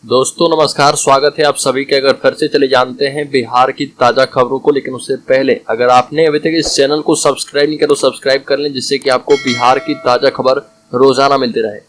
दोस्तों नमस्कार, स्वागत है आप सभी के। अगर फिर से चले जानते हैं बिहार की ताजा खबरों को, लेकिन उससे पहले अगर आपने अभी तक इस चैनल को सब्सक्राइब नहीं किया तो सब्सक्राइब कर लें, जिससे कि आपको बिहार की ताजा खबर रोजाना मिलती रहे।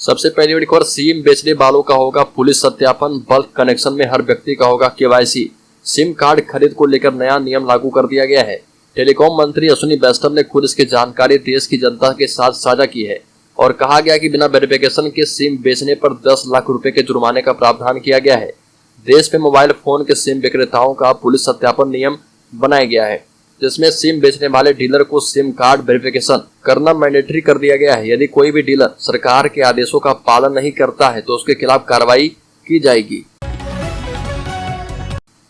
सबसे पहली बड़ी खबर, सिम बेचने वालों का होगा पुलिस सत्यापन, बल्क कनेक्शन में हर व्यक्ति का होगा केवाईसी। सिम कार्ड खरीद को लेकर नया नियम लागू कर दिया गया है। टेलीकॉम मंत्री अश्विनी वैष्णव ने खुद इसकी जानकारी देश की जनता के साथ साझा की है और कहा गया कि बिना वेरिफिकेशन के सिम बेचने पर 10 लाख रुपए के जुर्माने का प्रावधान किया गया है। देश में मोबाइल फोन के सिम विक्रेताओं का पुलिस सत्यापन नियम बनाया गया है, जिसमें सिम बेचने वाले डीलर को सिम कार्ड वेरिफिकेशन करना मैंडेटरी कर दिया गया है। यदि कोई भी डीलर सरकार के आदेशों का पालन नहीं करता है तो उसके खिलाफ कार्रवाई की जाएगी।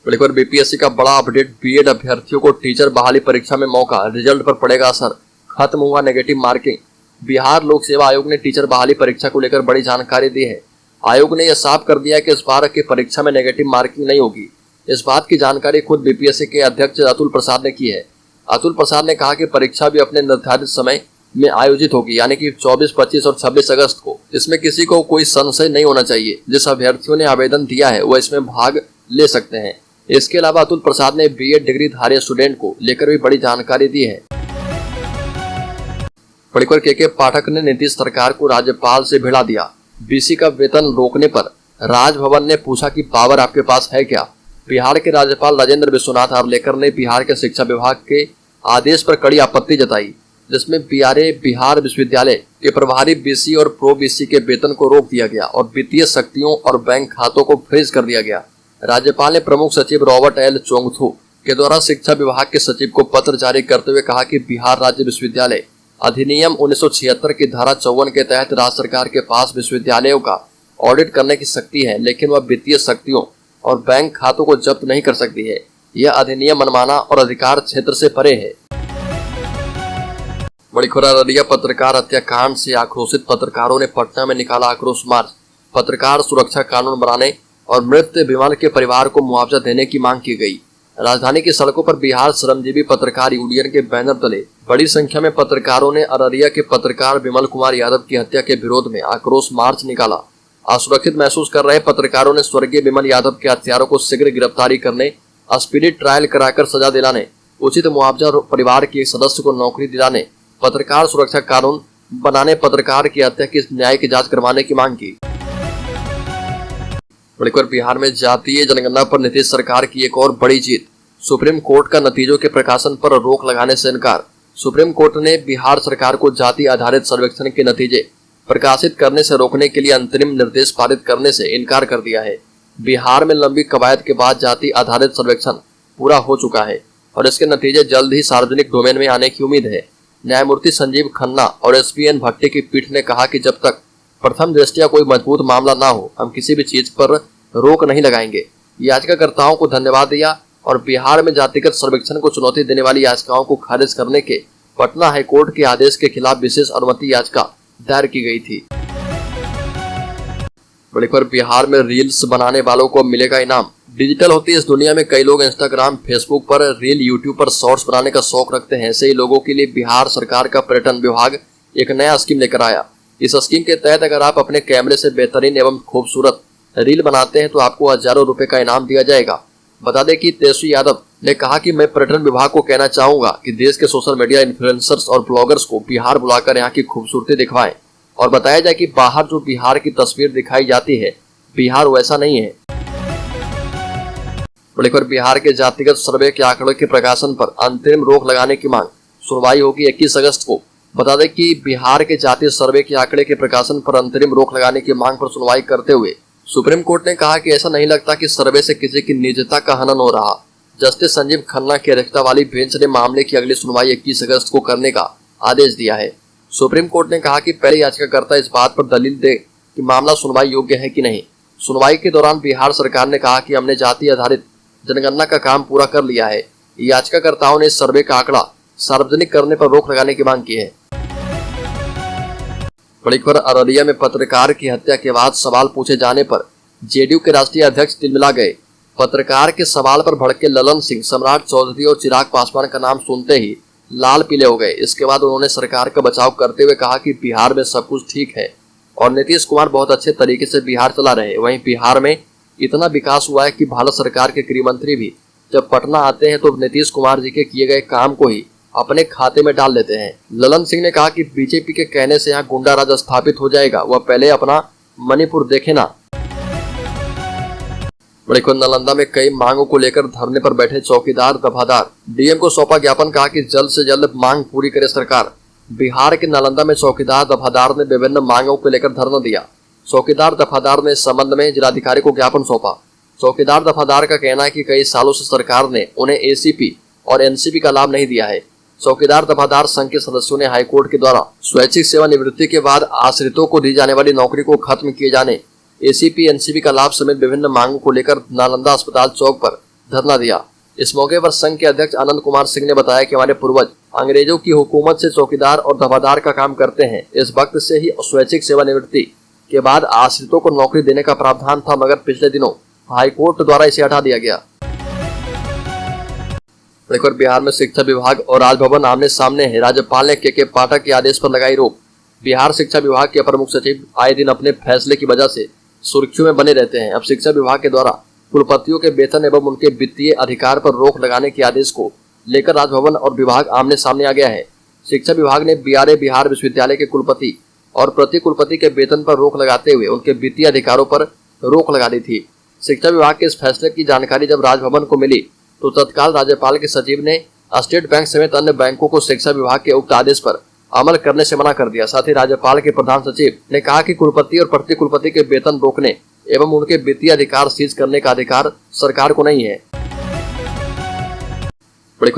बीपीएससी का बड़ा अपडेट, बीएड अभ्यर्थियों को टीचर बहाली परीक्षा में मौका, रिजल्ट पर पड़ेगा असर, खत्म हुआ नेगेटिव मार्किंग। बिहार लोक सेवा आयोग ने टीचर बहाली परीक्षा को लेकर बड़ी जानकारी दी है। आयोग ने यह साफ कर दिया कि इस बार की परीक्षा में नेगेटिव मार्किंग नहीं होगी। इस बात की जानकारी खुद बीपीएससी के अध्यक्ष अतुल प्रसाद ने की है। अतुल प्रसाद ने कहा कि परीक्षा भी अपने निर्धारित समय में आयोजित होगी, यानी कि 24, 25 और 26 अगस्त को। इसमें किसी को कोई संशय नहीं होना चाहिए। जिस अभ्यर्थियों ने आवेदन दिया है वह इसमें भाग ले सकते हैं। इसके अलावा अतुल प्रसाद ने बीएड डिग्री धारी स्टूडेंट को लेकर भी बड़ी जानकारी दी है। के पाठक ने नीतीश सरकार को राज्यपाल से भिड़ा दिया। बीसी का वेतन रोकने पर राजभवन ने पूछा कि पावर आपके पास है क्या। बिहार के राज्यपाल राजेंद्र विश्वनाथ आर्लेकर ने बिहार के शिक्षा विभाग के आदेश पर कड़ी आपत्ति जताई, जिसमें बिहार विश्वविद्यालय के प्रभारी बीसी और प्रो बीसी के वेतन को रोक दिया गया और वित्तीय शक्तियों और बैंक खातों को फ्रीज कर दिया गया। राज्यपाल ने प्रमुख सचिव रॉबर्ट एल चोंगथू के द्वारा शिक्षा विभाग के सचिव को पत्र जारी करते हुए कहा कि बिहार राज्य विश्वविद्यालय अधिनियम 1976 की धारा 54 के तहत राज्य सरकार के पास विश्वविद्यालयों का ऑडिट करने की शक्ति है, लेकिन वह वित्तीय शक्तियों और बैंक खातों को जब्त नहीं कर सकती है। यह अधिनियम मनमाना और अधिकार क्षेत्र से परे है। बड़ी खबर, अररिया पत्रकार हत्याकांड से आक्रोशित पत्रकारों ने पटना में निकाला आक्रोश मार्च। पत्रकार सुरक्षा कानून बनाने और मृत विमल के परिवार को मुआवजा देने की मांग की गई। राजधानी की सड़कों पर बिहार श्रमजीवी पत्रकार यूनियन के बैनर तले बड़ी संख्या में पत्रकारों ने अररिया के पत्रकार विमल कुमार यादव की हत्या के विरोध में आक्रोश मार्च निकाला। असुरक्षित महसूस कर रहे पत्रकारों ने स्वर्गीय विमल यादव के हत्यारों को शीघ्र गिरफ्तारी करने, स्पीडी ट्रायल कराकर सजा दिलाने, उचित मुआवजा परिवार के एक सदस्य को नौकरी दिलाने, पत्रकार सुरक्षा कानून बनाने, पत्रकार की हत्या की न्यायिक जांच करवाने की मांग की। बिहार में जातीय जनगणना पर नीतीश सरकार की एक और बड़ी जीत। सुप्रीम कोर्ट का नतीजों के प्रकाशन पर रोक लगाने से इनकार। सुप्रीम कोर्ट ने बिहार सरकार को जाति आधारित सर्वेक्षण के नतीजे प्रकाशित करने से रोकने के लिए अंतरिम निर्देश पारित करने से इनकार कर दिया है। बिहार में लंबी कवायद के बाद जाति आधारित सर्वेक्षण पूरा हो चुका है और इसके नतीजे जल्द ही सार्वजनिक डोमेन में आने की उम्मीद है। न्यायमूर्ति संजीव खन्ना और एसपीएन भट्टी की पीठ ने कहा कि जब तक प्रथम दृष्टया कोई मजबूत मामला ना हो, हम किसी भी चीज पर रोक नहीं लगाएंगे। याचिकाकर्ताओं को धन्यवाद दिया और बिहार में जातिगत सर्वेक्षण को चुनौती देने वाली याचिकाओं को खारिज करने के पटना हाईकोर्ट के आदेश के खिलाफ विशेष अनुमति याचिका दायर की गई थी। बड़ी खबर, बिहार में रील्स बनाने वालों को मिलेगा इनाम। डिजिटल होती इस दुनिया में कई लोग इंस्टाग्राम, फेसबुक पर रील, यूट्यूब पर शॉर्ट्स बनाने का शौक रखते हैं। ऐसे ही लोगों के लिए बिहार सरकार का पर्यटन विभाग एक नया स्कीम लेकर आया। इस स्कीम के तहत अगर आप अपने कैमरे से बेहतरीन एवं खूबसूरत रील बनाते हैं तो आपको हजारों रुपए का इनाम दिया जाएगा। बता दें कि तेजस्वी यादव ने कहा कि मैं पर्यटन विभाग को कहना चाहूंगा कि देश के सोशल मीडिया इन्फ्लुएंसर्स और ब्लॉगर्स को बिहार बुलाकर यहाँ की खूबसूरती दिखवाएं और बताया जाए कि बाहर जो बिहार की तस्वीर दिखाई जाती है, बिहार वैसा नहीं है। बड़ी खबर, बिहार के जातिगत सर्वे के आंकड़ों के प्रकाशन पर अंतरिम रोक लगाने की मांग। सुनवाई होगी 21 अगस्त को। बता दें कि बिहार के जातीय सर्वे के आंकड़े के प्रकाशन पर अंतरिम रोक लगाने की मांग पर सुनवाई करते हुए सुप्रीम कोर्ट ने कहा कि ऐसा नहीं लगता कि सर्वे से किसी की निजता का हनन हो रहा। जस्टिस संजीव खन्ना की अध्यक्षता वाली बेंच ने मामले की अगली सुनवाई 21 अगस्त को करने का आदेश दिया है। सुप्रीम कोर्ट ने कहा कि पहले याचिकाकर्ता इस बात पर दलील दे कि मामला सुनवाई योग्य है कि नहीं। सुनवाई के दौरान बिहार सरकार ने कहा कि हमने जाति आधारित जनगणना का काम पूरा कर लिया है। याचिकाकर्ताओं ने इस सर्वे का आंकड़ा सार्वजनिक करने पर रोक लगाने की मांग की है। बड़ी खबर, अररिया में पत्रकार की हत्या के बाद सवाल पूछे जाने पर जेडीयू के राष्ट्रीय अध्यक्ष तिलमिला गए। पत्रकार के सवाल पर भड़के ललन सिंह, सम्राट चौधरी और चिराग पासवान का नाम सुनते ही लाल पीले हो गए। इसके बाद उन्होंने सरकार का बचाव करते हुए कहा कि बिहार में सब कुछ ठीक है और नीतीश कुमार बहुत अच्छे तरीके से बिहार चला रहे। वहीं बिहार में इतना विकास हुआ है कि भारत सरकार के गृह मंत्री भी जब पटना आते हैं तो नीतीश कुमार जी के किए गए काम को ही अपने खाते में डाल लेते हैं। ललन सिंह ने कहा कि बीजेपी के कहने से यहाँ गुंडा राज स्थापित हो जाएगा, वह पहले अपना मणिपुर देखे ना। बड़े नालंदा में कई मांगों को लेकर धरने पर बैठे चौकीदार दफादार, डीएम को सौंपा ज्ञापन, कहा कि जल्द से जल्द मांग पूरी करे सरकार। बिहार के नालंदा में चौकीदार दफादार ने विभिन्न मांगों को लेकर धरना दिया। चौकीदार दफादार ने इस संबंध में जिलाधिकारी को ज्ञापन सौंपा। चौकीदार दफादार का कहना है कि कई सालों से सरकार ने उन्हें एसीपी और एनसीपी का लाभ नहीं दिया है। चौकीदार दफादार संघ के सदस्यों ने हाईकोर्ट के द्वारा स्वैच्छिक सेवानिवृत्ति के बाद आश्रितों को दी जाने वाली नौकरी को खत्म किए जाने, एसीपी एनसीपी का लाभ समेत विभिन्न मांगों को लेकर नालंदा अस्पताल चौक पर धरना दिया। इस मौके पर संघ के अध्यक्ष आनंद कुमार सिंह ने बताया कि हमारे पूर्वज अंग्रेजों की हुकूमत से चौकीदार और दफादार का काम करते हैं। इस वक्त से ही स्वैच्छिक सेवानिवृत्ति के बाद आश्रितों को नौकरी देने का प्रावधान था, मगर पिछले दिनों हाईकोर्ट द्वारा इसे हटा दिया गया। बिहार में शिक्षा विभाग और राजभवन आमने सामने है। राज्यपाल ने के पाठक के आदेश पर लगाई रोक। बिहार शिक्षा विभाग के अपर मुख्य सचिव आए दिन अपने फैसले की वजह से सुर्खियों में बने रहते हैं। अब शिक्षा विभाग के द्वारा कुलपतियों के वेतन एवं उनके वित्तीय अधिकार पर रोक लगाने के आदेश को लेकर राजभवन और विभाग आमने सामने आ गया है। शिक्षा विभाग ने बीआरए बिहार विश्वविद्यालय के कुलपति और प्रति कुलपति के वेतन पर रोक लगाते हुए उनके वित्तीय अधिकारों पर रोक लगा दी थी। शिक्षा विभाग के इस फैसले की जानकारी जब राजभवन को मिली तो तत्काल राज्यपाल के सचिव ने स्टेट बैंक समेत अन्य बैंकों को शिक्षा विभाग के उक्त आदेश पर अमल करने से मना कर दिया। साथ ही राज्यपाल के प्रधान सचिव ने कहा कि कुलपति और प्रति कुलपति के वेतन रोकने एवं उनके वित्तीय अधिकार सीज करने का अधिकार सरकार को नहीं है।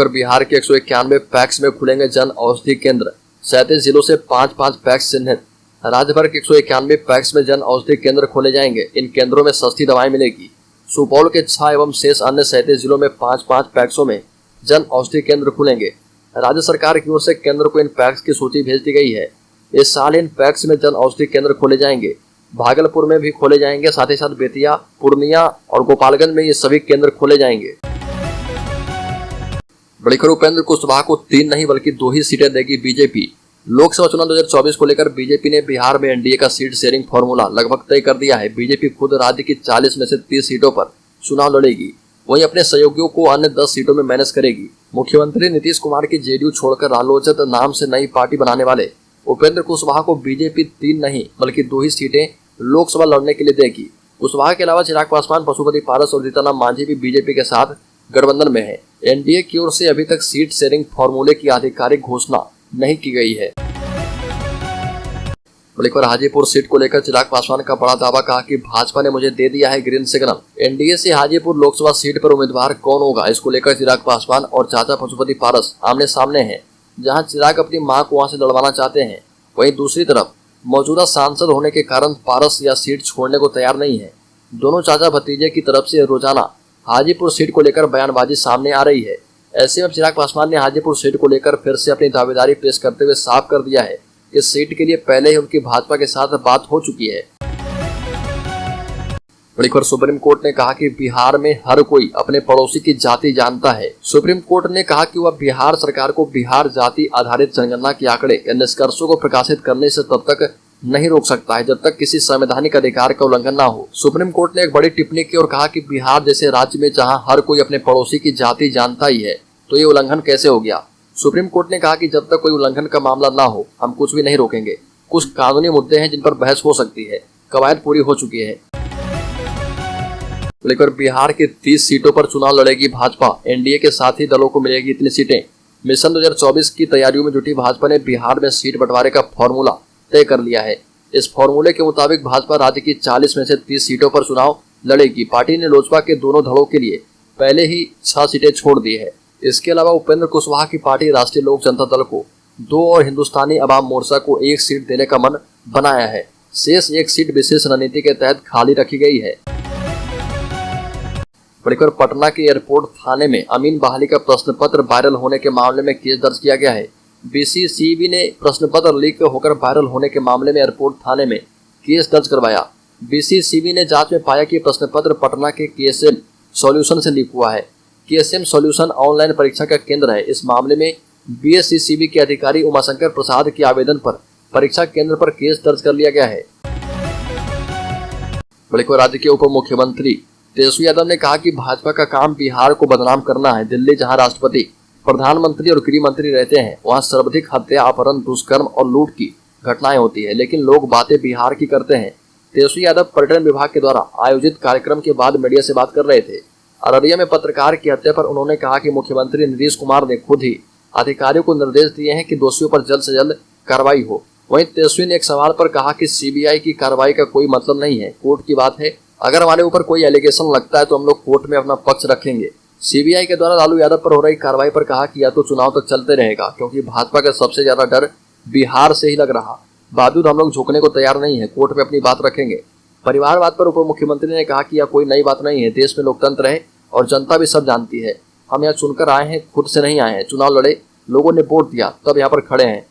बिहार के 191 पैक्स में खुलेंगे जन औषधि केंद्र। 37 जिलों से 5-5 पैक्स चिन्हित। राज्य भर के 191 पैक्स में जन औषधि केंद्र खोले जाएंगे। इन केंद्रों में सस्ती दवाएं मिलेगी। सुपौल के 6 एवं शेष अन्य 37 जिलों में 5-5 पैक्सों में जन औषधि केंद्र खुलेंगे। राज्य सरकार की ओर से केंद्र को इन पैक्स की सूची भेज दी गई है। इस साल इन पैक्स में जन औषधि केंद्र खोले जाएंगे। भागलपुर में भी खोले जाएंगे, साथ ही साथ बेतिया, पूर्णिया और गोपालगंज में ये सभी केंद्र खोले जाएंगे। उपेंद्र कुशवाहा को 3 नहीं बल्कि 2 ही सीटें देगी बीजेपी। लोकसभा चुनाव 2024 को लेकर बीजेपी ने बिहार में एनडीए का सीट शेयरिंग फॉर्मूला लगभग तय कर दिया है। बीजेपी खुद राज्य की 40 में से 30 सीटों पर चुनाव लड़ेगी, वहीं अपने सहयोगियों को अन्य 10 सीटों में मैनेज करेगी। मुख्यमंत्री नीतीश कुमार की जेडीयू छोड़कर रालोचत नाम से नई पार्टी बनाने वाले उपेंद्र कुशवाहा को बीजेपी 3 नहीं बल्कि 2 ही सीटें लोकसभा लड़ने के लिए देगी। कुशवाहा के अलावा चिराग पासवान, पशुपति पारस और जीतनराम मांझी भी बीजेपी के साथ गठबंधन में है। एनडीए की ओर से अभी तक सीट शेयरिंग फॉर्मूले की आधिकारिक घोषणा नहीं की गई है। हाजीपुर सीट को लेकर चिराग पासवान का बड़ा दावा, कहा कि भाजपा ने मुझे दे दिया है ग्रीन सिग्नल। एनडीए से हाजीपुर लोकसभा सीट पर उम्मीदवार कौन होगा, इसको लेकर चिराग पासवान और चाचा पशुपति पारस आमने सामने हैं। जहां चिराग अपनी मां को वहां से लड़वाना चाहते हैं, वहीं दूसरी तरफ मौजूदा सांसद होने के कारण पारस या सीट छोड़ने को तैयार नहीं है। दोनों चाचा भतीजे की तरफ से रोजाना हाजीपुर सीट को लेकर बयानबाजी सामने आ रही है। ऐसे में चिराग पासवान ने हाजीपुर सीट को लेकर फिर से अपनी दावेदारी पेश करते हुए साफ कर दिया है कि सीट के लिए पहले ही उनकी भाजपा के साथ बात हो चुकी है। सुप्रीम कोर्ट ने कहा कि बिहार में हर कोई अपने पड़ोसी की जाति जानता है। सुप्रीम कोर्ट ने कहा कि वह बिहार सरकार को बिहार जाति आधारित जनगणना के आंकड़े या निष्कर्षों को प्रकाशित करने से तब तक नहीं रोक सकता है जब तक किसी संवैधानिक अधिकार का उल्लंघन न हो। सुप्रीम कोर्ट ने एक बड़ी टिप्पणी की और कहा कि बिहार जैसे राज्य में जहां हर कोई अपने पड़ोसी की जाति जानता ही है, तो ये उल्लंघन कैसे हो गया। सुप्रीम कोर्ट ने कहा कि जब तक कोई उल्लंघन का मामला ना हो, हम कुछ भी नहीं रोकेंगे। कुछ कानूनी मुद्दे हैं जिन पर बहस हो सकती है, कवायद पूरी हो चुकी है। लेकर बिहार के 30 सीटों पर चुनाव लड़ेगी भाजपा। एनडीए के साथी दलों को मिलेगी इतनी सीटें। मिशन 2024 की तैयारियों में जुटी भाजपा ने बिहार में सीट बंटवारे का फॉर्मूला तय कर लिया है। इस फॉर्मूले के मुताबिक भाजपा राज्य की 40 में से 30 सीटों पर चुनाव लड़ेगी। पार्टी ने लोजपा के दोनों धड़ों के लिए पहले ही 6 सीटें छोड़ दी है। इसके अलावा उपेंद्र कुशवाहा की पार्टी राष्ट्रीय लोक जनता दल को 2 और हिंदुस्तानी अवाम मोर्चा को 1 सीट देने का मन बनाया है। शेष 1 सीट विशेष रणनीति के तहत खाली रखी गई है। पटना के एयरपोर्ट थाने में अमीन बहाली का प्रश्न पत्र वायरल होने के मामले में केस दर्ज किया गया है। बीसीसीबी ने प्रश्न पत्र लीक होकर वायरल होने के मामले में एयरपोर्ट थाने में केस दर्ज करवाया। बीसीसीबी ने जांच में पाया कि प्रश्न पत्र पटना के केएसएम सॉल्यूशन से लीक हुआ है। केएसएम सॉल्यूशन ऑनलाइन परीक्षा का केंद्र है। इस मामले में बीएससीसीबी के अधिकारी उमाशंकर प्रसाद के आवेदन पर परीक्षा केंद्र पर केस दर्ज कर लिया गया है। बल्कि राज्य के उप मुख्यमंत्री तेजस्वी यादव ने कहा कि भाजपा का काम बिहार को बदनाम करना है। दिल्ली, जहां राष्ट्रपति, प्रधानमंत्री और गृह मंत्री रहते हैं, वहां सर्वाधिक हत्या, अपहरण, दुष्कर्म और लूट की घटनाएं होती है, लेकिन लोग बातें बिहार की करते हैं। तेजस्वी यादव पर्यटन विभाग के द्वारा आयोजित कार्यक्रम के बाद मीडिया से बात कर रहे थे। अररिया में पत्रकार की हत्या पर उन्होंने कहा कि मुख्यमंत्री नीतीश कुमार ने खुद ही अधिकारियों को निर्देश दिए हैं कि दोषियों पर जल्द से जल्द कार्रवाई हो। वहीं तेजस्वी ने एक सवाल पर कहा कि सीबीआई की कार्रवाई का कोई मतलब नहीं है, कोर्ट की बात है। अगर हमारे ऊपर कोई एलिगेशन लगता है तो हम लोग कोर्ट में अपना पक्ष रखेंगे। सीबीआई के द्वारा लालू यादव पर हो रही कार्रवाई पर कहा कि या तो चुनाव तक चलते रहेगा, क्योंकि भाजपा का सबसे ज्यादा डर बिहार से ही लग रहा। बावजूद हम लोग झुकने को तैयार नहीं है, कोर्ट में अपनी बात रखेंगे। परिवारवाद पर उप मुख्यमंत्री ने कहा कि यह कोई नई बात नहीं है, देश में लोकतंत्र है और जनता भी सब जानती है। हम यहाँ चुनकर आए हैं, खुद से नहीं आए हैं। चुनाव लड़े, लोगों ने वोट दिया, तब यहाँ पर खड़े हैं।